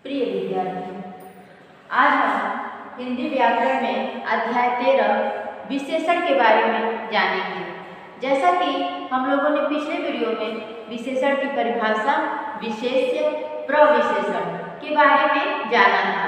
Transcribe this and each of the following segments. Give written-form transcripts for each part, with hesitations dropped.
प्रिय विद्यार्थियों, आज हम हिंदी व्याकरण में अध्याय 13 विशेषण के बारे में जानेंगे। जैसा कि हम लोगों ने पिछले वीडियो में विशेषण की परिभाषा, विशेष्य, प्रविशेषण के बारे में जाना था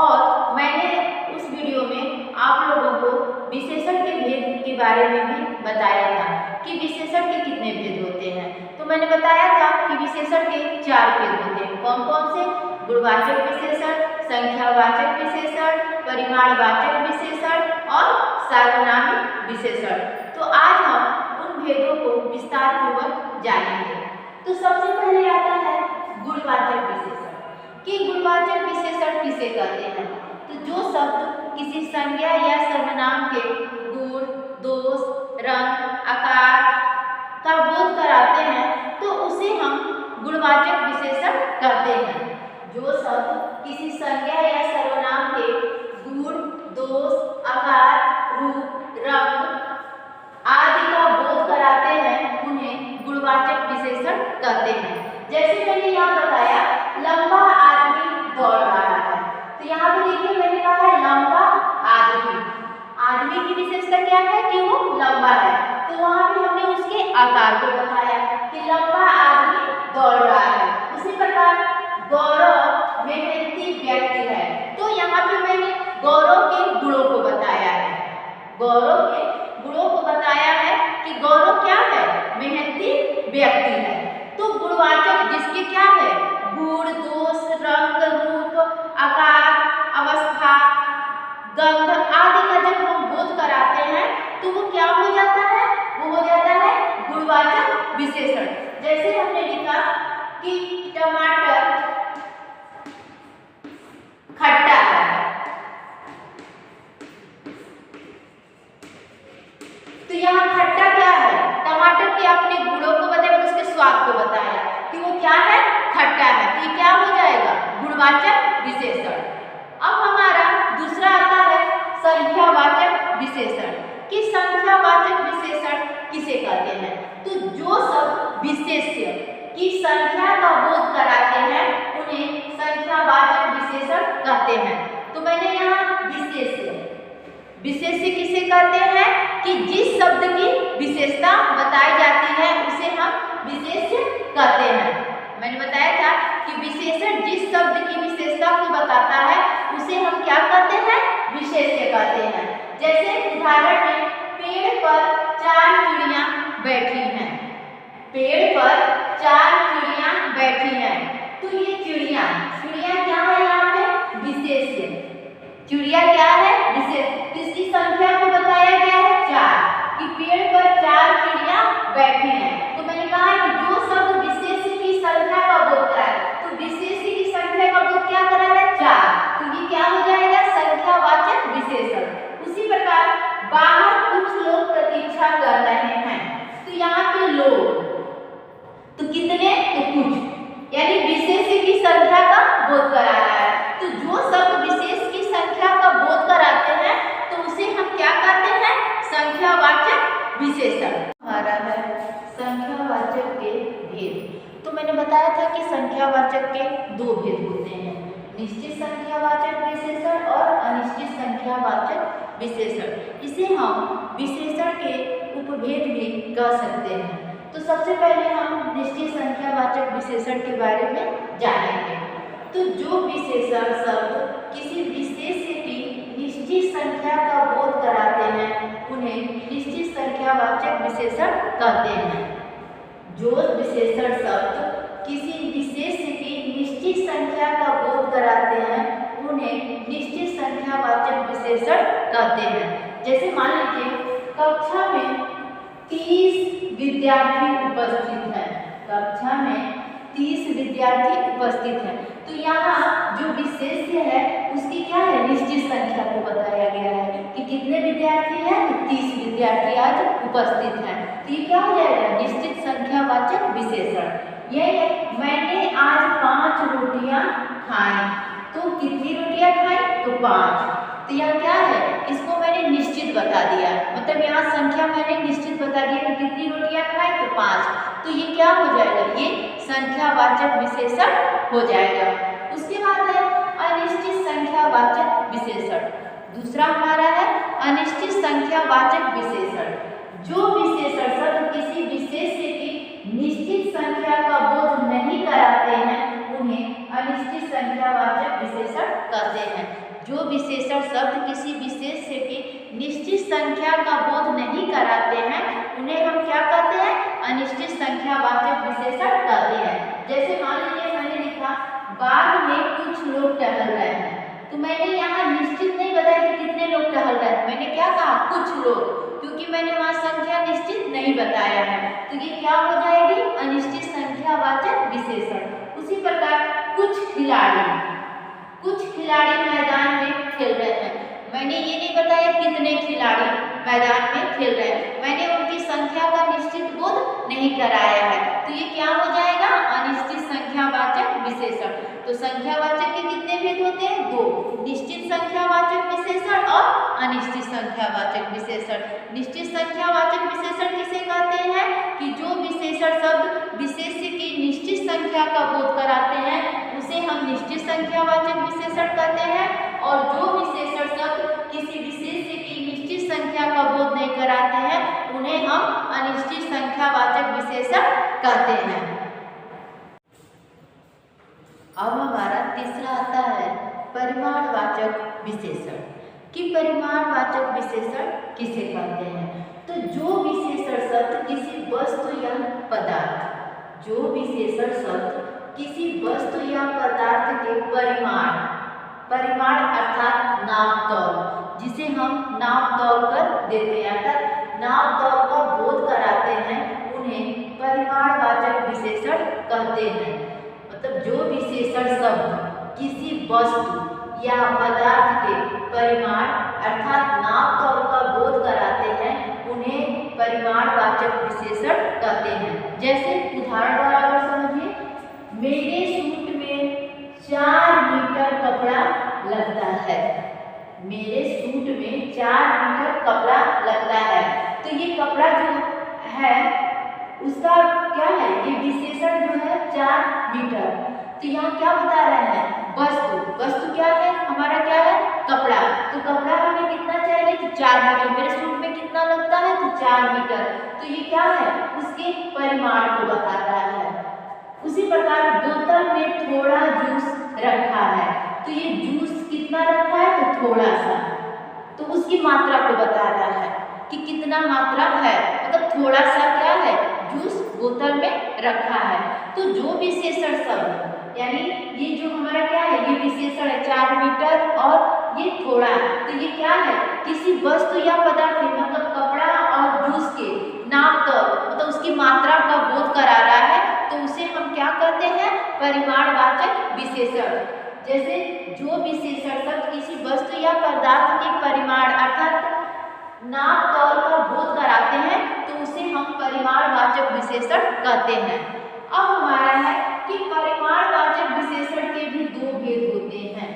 और मैंने उस वीडियो में आप लोगों को विशेषण के भेद के बारे में भी बताया था कि विशेषण के कितने भेद होते हैं। तो मैंने बताया था कि विशेषण के 4 भेद होते हैं। कौन कौन से? गुणवाचक विशेषण, संख्यावाचक विशेषण, परिमाणवाचक विशेषण और सार्वनामिक विशेषण। तो आज हम उन भेदों को विस्तार पूर्वक जानेंगे। तो सबसे पहले आता है गुणवाचक विशेषण कि गुणवाचक विशेषण किसे कहते हैं। तो जो शब्द किसी संज्ञा या सर्वनाम के गुण, दोष, रंग, आकार का बोध कराते हैं तो उसे हम गुणवाचक विशेषण कहते हैं। जो शब्द किसी संज्ञा या सर्वनाम के गुण, दोष, आकार, रूप, रंग आदि का बोध कराते हैं उन्हें गुणवाचक विशेषण कहते हैं। जैसे मैंने यहाँ बताया, लंबा आदमी दौड़ रहा है, तो यहाँ पे देखिए मैंने कहा है लंबा आदमी। आदमी की विशेषता क्या है कि वो लंबा है, तो वहाँ पे हमने उसके आकार को बताया कि लंबा आदमी दौड़ रहा है। उसी प्रकार गौरव मेहनती व्यक्ति है, तो यहाँ पे मैंने गौरव के गुणों को बताया है। गौरव के गुणों को बताया है कि गौरव क्या है? मेहनती व्यक्ति है। तो गुणवाचक जिसके क्या है? गुण, दोष, रंग, रूप, आकार, अवस्था, गंध आदि का जब हम बोध कराते हैं तो वो क्या हो जाता है? वो हो जाता है गुणवाचक विशेषण। जैसे हमने लिखा कि टमाटर खट्टा है, तो यहाँ खट्टा क्या है? टमाटर के अपने गुणों को बताया, उसके स्वाद को बताया कि वो क्या है? खट्टा है। तो ये क्या हो जाएगा? गुणवाचक विशेषण। अब हमारा दूसरा आता है संख्यावाचक विशेषण कि संख्यावाचक विशेषण किसे कहते हैं। तो जो सब विशेष्य की संख्या का बोध कराते हैं उन्हें संख्यावाचक विशेषण कहते हैं। तो मैंने यहाँ विशेष्य किसे कहते हैं कि जिस शब्द की विशेषता बताई जाती है उसे हम विशेष्य कहते हैं। मैंने बताया था कि विशेषण जिस शब्द की विशेषता को बताता है उसे हम क्या कहते हैं? विशेष्य कहते हैं। जैसे उदाहरण में पेड़ पर 4 चिड़ियां बैठी हैं। पेड़ पर 4 चिड़ियां बैठी हैं, तो ये चिड़ियां क्या है? यहाँ पे विशेष्य। चिड़िया क्या है? विशेष। इसकी संख्या को बताया गया है 4 कि पेड़ पर 4 चिड़ियां बैठी हैं। तो मैंने कहा कि जो शब्द विशेष्य की संख्या का बोध कराए, तो विशेष्य की संख्या का बोध क्या करा है? 4। तो ये क्या हो जाएगा? संख्यावाचक विशेषण। उसी प्रकार बाहर कुछ लोग प्रतीक्षा कर रहे हैं, तो यहाँ पे लोग तो कितने? तो कुछ, यानी विशेष्य की संख्या का बोध करा रहा है। तो जो शब्द विशेष की संख्या का बोध कराते हैं तो उसे हम क्या कहते हैं? संख्यावाचक विशेषण। हमारा है संख्यावाचक के भेद। तो मैंने बताया था कि संख्यावाचक के 2 भेद होते हैं, निश्चित संख्यावाचक विशेषण और अनिश्चित संख्यावाचक विशेषण। इसे हम विशेषण के उपभेद भी कह सकते हैं। तो सबसे पहले हम निश्चित संख्यावाचक विशेषण के बारे में जानेंगे। तो जो विशेषण शब्द किसी विशेष्य की निश्चित संख्या का बोध कराते हैं उन्हें निश्चित संख्यावाचक विशेषण कहते हैं। जो विशेषण शब्द किसी विशेष्य की निश्चित संख्या का बोध कराते हैं उन्हें निश्चित संख्यावाचक विशेषण कहते हैं। जैसे मान लीजिए कक्षा में 30 विद्यार्थी उपस्थित हैं। कक्षा में 30 विद्यार्थी उपस्थित हैं, तो यहाँ जो विशेष्य है उसकी क्या है? निश्चित संख्या को बताया गया है कि कितने विद्यार्थी हैं? 30 विद्यार्थी आज उपस्थित हैं। तो ये क्या हो जाएगा? निश्चित संख्यावाचक विशेषण। ये मैंने आज 5 रोटियां खाई, तो कितनी रोटियां खाई? तो 5। तो यह क्या है? इसको मैंने निश्चित बता दिया, मतलब यहाँ संख्या मैंने निश्चित बता दिया कि कितनी रोटियां खाई? तो 5। तो ये क्या हो जाएगा? ये संख्यावाचक विशेषण हो जाएगा। उसके बाद है अनिश्चित संख्यावाचक विशेषण। दूसरा हमारा है अनिश्चित संख्यावाचक विशेषण। जो विशेषण शब्द किसी विशेष्य की निश्चित संख्या का बोध नहीं कराते हैं उन्हें अनिश्चित संख्यावाचक विशेषण कहते हैं। जो विशेषण शब्द किसी विशेष्य की निश्चित संख्या का बोध नहीं कराते हैं उन्हें हम क्या कहते हैं? अनिश्चित संख्यावाचक विशेषण कहते हैं। जैसे मान लीजिए मैंने लिखा बाग में कुछ लोग टहल रहे हैं, तो मैंने यहाँ निश्चित नहीं बताया कि कितने लोग टहल रहे हैं, मैंने क्या कहा? कुछ लोग, क्योंकि मैंने वहाँ संख्या निश्चित नहीं बताया है, तो ये क्या हो जाएगी? अनिश्चित संख्यावाचक विशेषण। उसी प्रकार कुछ खिलाड़ी मैदान में खेल रहे हैं, मैंने ये नहीं बताया कितने खिलाड़ी मैदान में खेल रहे हैं, मैंने उनकी संख्या का निश्चित बोध नहीं कराया है, तो ये क्या हो जाएगा? अनिश्चित संख्यावाचक विशेषण। तो संख्यावाचक के कितने भेद होते हैं? दो, निश्चित संख्यावाचक विशेषण और अनिश्चित संख्यावाचक विशेषण। निश्चित संख्यावाचक विशेषण किसे कहते हैं? कि जो विशेषण शब्द विशेष्य की निश्चित संख्या का बोध कराते हैं उसे हम निश्चित संख्यावाचक विशेषण कहते हैं, और जो विशेषण शब्द किसी विशेष्य की निश्चित संख्या का बोध नहीं कराते हैं उन्हें हम अनिश्चित संख्यावाचक विशेषण कहते हैं। अब हमारा तीसरा आता है परिमाणवाचक विशेषण। कि परिमाणवाचक विशेषण किसे कहते हैं? तो जो विशेषण शब्द किसी वस्तु या पदार्थ, जो विशेषण शब्द किसी वस्तु या पदार्थ के परिमाण अर्थात नाप तौल, जिसे हम नाप तौल कर देते हैं अर्थात नाप तौल का बोध कराते हैं, उन्हें परिमाणवाचक विशेषण कहते हैं। मतलब जो विशेषण शब्द किसी वस्तु या पदार्थ के परिमाण अर्थात नाप तौल का बोध कराते हैं उन्हें परिमाणवाचक विशेषण कहते हैं। जैसे उदाहरण द्वारा अगर समझिए, मेरे सूट में 4 मीटर कपड़ा लगता है, मेरे सूट में 4 मीटर कपड़ा लगता है। तो ये कपड़ा जो है उसका क्या है? ये विशेषण जो है 4 मीटर। तो यहाँ क्या बता रहे हैं? वस्तु क्या है? हमारा क्या है? कपड़ा। तो कपड़ा हमें कितना चाहिए? तो 4 मीटर। मेरे सूट में कितना लगता है? तो 4 मीटर। तो ये क्या है? उसके परिमाण को बता रहा है। उसी प्रकार बोतल में थोड़ा जूस रखा है, तो ये जूस कितना रखा है? तो थोड़ा सा। तो उसकी मात्रा को बता रहा है कि कितना मात्रा है, मतलब थोड़ा सा क्या है? जूस बोतल में रखा है। तो जो विशेषण शब्द यानी ये जो हमारा क्या है? ये विशेषण है 4 मीटर और ये थोड़ा, तो ये क्या है? किसी वस्तु या पदार्थ के मतलब कपड़ा और जूस के नाप तौल मतलब उसकी मात्रा का बोध करा रहा है, तो उसे हम क्या कहते हैं? परिमाणवाचक विशेषण। जैसे जो विशेषण शब्द किसी वस्तु या पदार्थ के परिमाण अर्थात नाप तौल का बोध कराते हैं तो उसे हम परिमाणवाचक विशेषण कहते हैं। अब हमारा है कि परिमाणवाचक विशेषण के भी दो भेद होते हैं।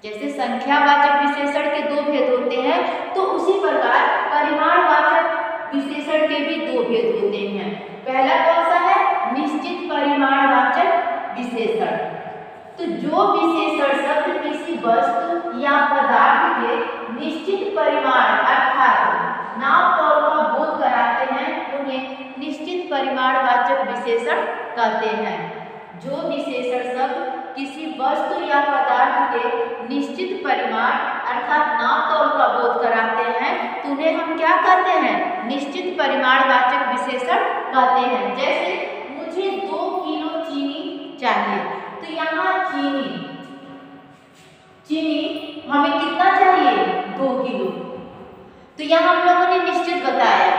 जैसे संख्यावाचक विशेषण के दो भेद होते हैं, तो उसी प्रकार परिमाणवाचक विशेषण के भी दो भेद होते हैं। पहला कौन सा है? निश्चित परिमाणवाचक विशेषण। तो जो विशेषण शब्द किसी वस्तु या पदार्थ के निश्चित परिमाण अर्थात नाप तौल का बोध कराते हैं उन्हें निश्चित परिमाणवाचक विशेषण कहते हैं। जो विशेषण शब्द किसी वस्तु या पदार्थ के निश्चित परिमाण अर्थात नाप तौल का बोध कराते हैं तो उन्हें हम क्या कहते हैं? निश्चित परिमाणवाचक विशेषण कहते हैं। जैसे मुझे 2 किलो चीनी चाहिए, तो यहाँ चीनी हमें कितना चाहिए? 2 किलो। तो यहाँ हम लोगों ने निश्चित बताया।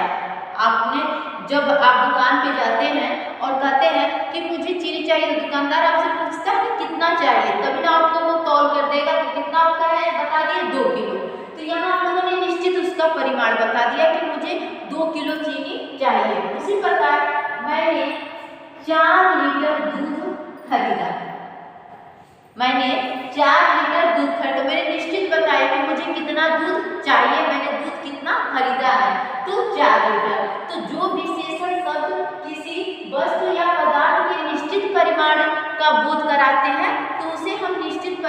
आपने जब आप दुकान पे जाते हैं और कहते हैं कि मुझे चीनी चाहिए, तो दुकानदार आपसे पूछता है कि कितना चाहिए, तभी ना आपको वो तौल कर देगा। तो कितना आपका है? बता दिए 2 किलो। तो यहाँ हम लोगों ने निश्चित उसका परिमाण बता दिया कि मुझे 2 किलो चीनी चाहिए। उसी प्रकार मैंने 4 लीटर दूध खरीदा, मैंने 4 लीटर दूध खरीदा, मैंने निश्चित बताया कि मुझे कितना दूध चाहिए, मैंने दूध कितना खरीदा है, तो 4 लीटर। तो जो विशेषण शब्द किसी वस्तु या पदार्थ के निश्चित परिमाण का बोध कराते हैं तो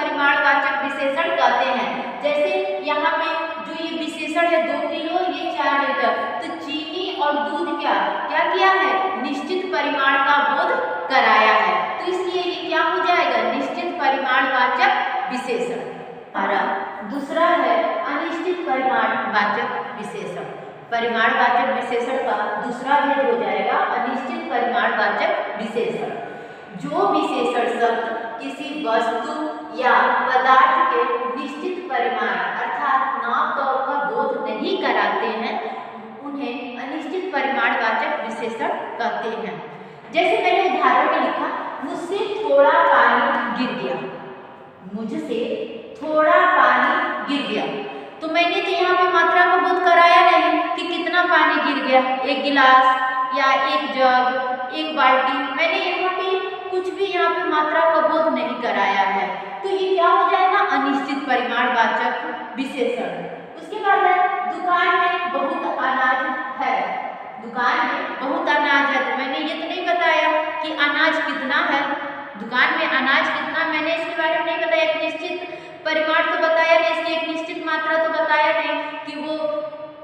परिमाणवाचक विशेषण कहते हैं। जैसे यहाँ पे जो ये विशेषण है 2 किलो, ये 4 लीटर, तो चीनी और दूध क्या क्या किया है, निश्चित परिमाण का बोध कराया है, तो इसलिए ये क्या हो जाएगा, निश्चित परिमाणवाचक विशेषण। और दूसरा है अनिश्चित परिमाणवाचक विशेषण। परिमाणवाचक विशेषण का दूसरा भेद हो जाएगा अनिश्चित परिमाणवाचक विशेषण। जो विशेषण शब्द किसी वस्तु या पदार्थ के निश्चित परिमाण अर्थात नाप तौल का बोध नहीं कराते हैं, उन्हें अनिश्चित परिमाणवाचक विशेषण कहते हैं। जैसे मैंने उदाहरण में लिखा, मुझसे थोड़ा पानी गिर गया, मुझसे थोड़ा पानी गिर गया, तो मैंने तो यहाँ पे मात्रा का बोध कराया नहीं कि कितना पानी गिर गया, 1 गिलास या 1 जग, 1 बाल्टी, मैंने यहाँ पे कुछ भी यहाँ पे मात्रा का बोध नहीं कराया है, तो ये क्या हो जाएगा, अनिश्चित परिमाणवाचक विशेषण। उसके बाद है दुकान में बहुत अनाज है, दुकान में बहुत अनाज है, तो मैंने ये तो नहीं बताया कि अनाज कितना है, दुकान में अनाज कितना, मैंने इसके बारे में नहीं बताया, एक निश्चित परिमाण तो बताया नहीं, इसकी एक निश्चित मात्रा तो बताया नहीं कि वो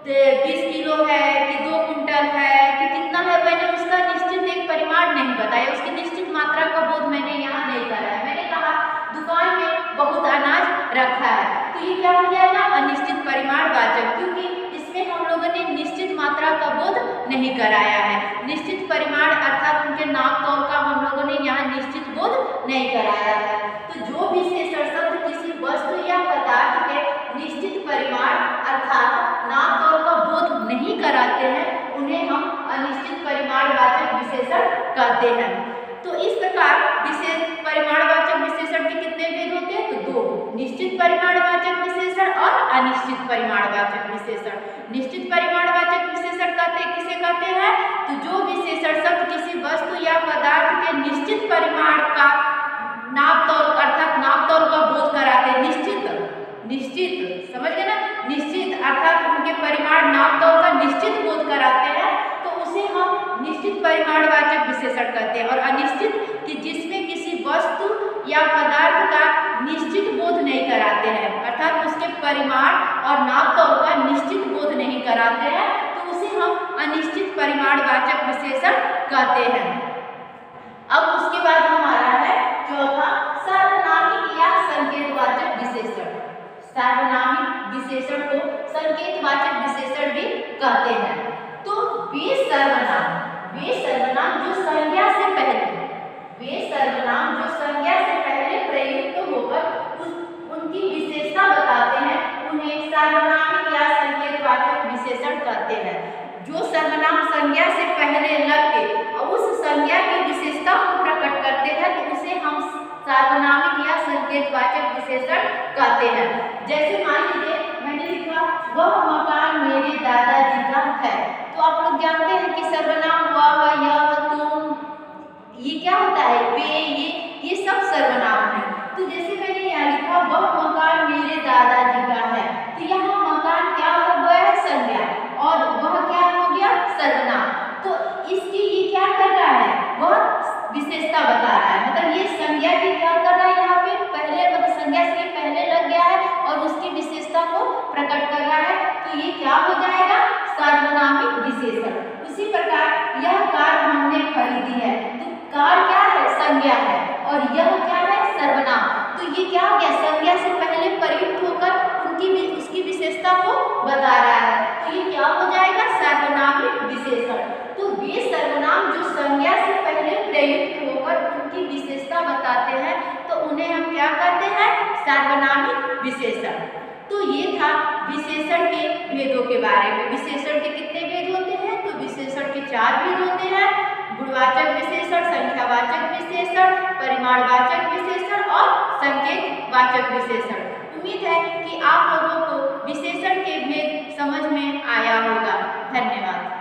20 किलो है कि 2 कुंटल है कि कितना है, मैंने उसका निश्चित एक परिमाण नहीं बताया, उसकी निश्चित मात्रा का बोध मैंने यहाँ नहीं कराया। मैंने कहा दुकान में बहुत अनाज रखा है, तो ये क्या हो जाएगा, अनिश्चित परिमाणवाचक, क्योंकि इसमें हम लोगों ने निश्चित मात्रा का बोध नहीं कराया है। निश्चित परिमाण अर्थात उनके नाप तौल का हम लोगों ने यहाँ निश्चित बोध नहीं कराया है। तो जो विशेषण शब्द किसी वस्तु या पदार्थ के निश्चित परिमाण अर्थात नाप तौल का बोध नहीं कराते हैं, उन्हें हम अनिश्चित परिमाणवाचक विशेषण कहते हैं। तो इस प्रकार विशेष परिमाणवाचक विशेषण के कितने भेद होते हैं, तो 2, निश्चित परिमाणवाचक विशेषण और अनिश्चित परिमाणवाचक विशेषण। निश्चित परिमाणवाचक विशेषण किसे कहते हैं, तो जो विशेषण शब्द किसी वस्तु या पदार्थ के निश्चित परिमाण का नाप तौल अर्थात नाप तौल का बोध कराते हैं, निश्चित समझ गए ना, निश्चित अर्थात उनके परिमाण नाप तौल का निश्चित बोध कराते हैं, तो उसे हम निश्चित परिमाणवाचक विशेषण कहते हैं। और अनिश्चित कि जिसमें किसी वस्तु या पदार्थ का निश्चित बोध नहीं कराते हैं, अर्थात उसके परिमाण और नाप तौल का निश्चित बोध नहीं कराते हैं, तो उसे हम अनिश्चित परिमाणवाचक विशेषण कहते हैं। अब उसके बाद हमारा है चौथा सार्वनामिक या संकेतवाचक विशेषण। सार्वनामिक विशेषण को संकेतवाचक विशेषण भी कहते हैं। तो वे सर्वनाम जो संज्ञा से पहले प्रयुक्त होकर उनकी विशेषता बताते हैं, उन्हें सार्वनामिक या संकेतवाचक विशेषण कहते हैं। जो सर्वनाम संज्ञा से पहले लग के और उस संज्ञा की विशेषता को प्रकट करते हैं, तो उसे हम सार्वनामिक या संकेतवाचक विशेषण कहते हैं। जैसे मान लीजिए मैंने लिखा वह मकान मेरे दादाजी का है, तो आप लोग जानते हैं कि सर्वनाम वह, यह, तुम, ये क्या होता है, वे, ये सब सर्वनाम है। तो जैसे मैंने यहाँ लिखा वह मकान मेरे दादाजी का है, तो यहाँ मकान क्या हो गया, संज्ञा, और वह क्या हो गया, सर्वनाम। तो इसकी ये क्या कर रहा है, वह विशेषता बता रहा है, मतलब ये संज्ञा की क्या कर रहा है, यहाँ पे पहले मतलब संज्ञा से पहले लग गया है और उसकी विशेषता को प्रकट कर रहा है, तो ये क्या हो जाएगा, सार्वनामिक विशेषण। उसी प्रकार यह कार हमने खरीदी है, तो कार क्या है, संज्ञा है, और यह क्या है, सर्वनाम। तो ये क्या हो गया, संज्ञा से पहले प्रयुक्त होकर उसकी विशेषता को बता रहा है, तो ये क्या हो जाएगा, सार्वनामिक विशेषण। तो वे सर्वनाम जो संज्ञा से पहले प्रयुक्त होकर उनकी विशेषता बताते हैं, तो उन्हें हम क्या कहते हैं, सार्वनामिक विशेषण। तो ये था विशेषण के भेदों के बारे में। विशेषण के कितने भेद होते हैं, तो विशेषण के 4 भेद होते हैं, गुणवाचक विशेषण, संख्यावाचक विशेषण, परिमाणवाचक विशेषण और संकेतवाचक विशेषण। उम्मीद है कि आप लोगों को विशेषण के भेद समझ में आया होगा। धन्यवाद।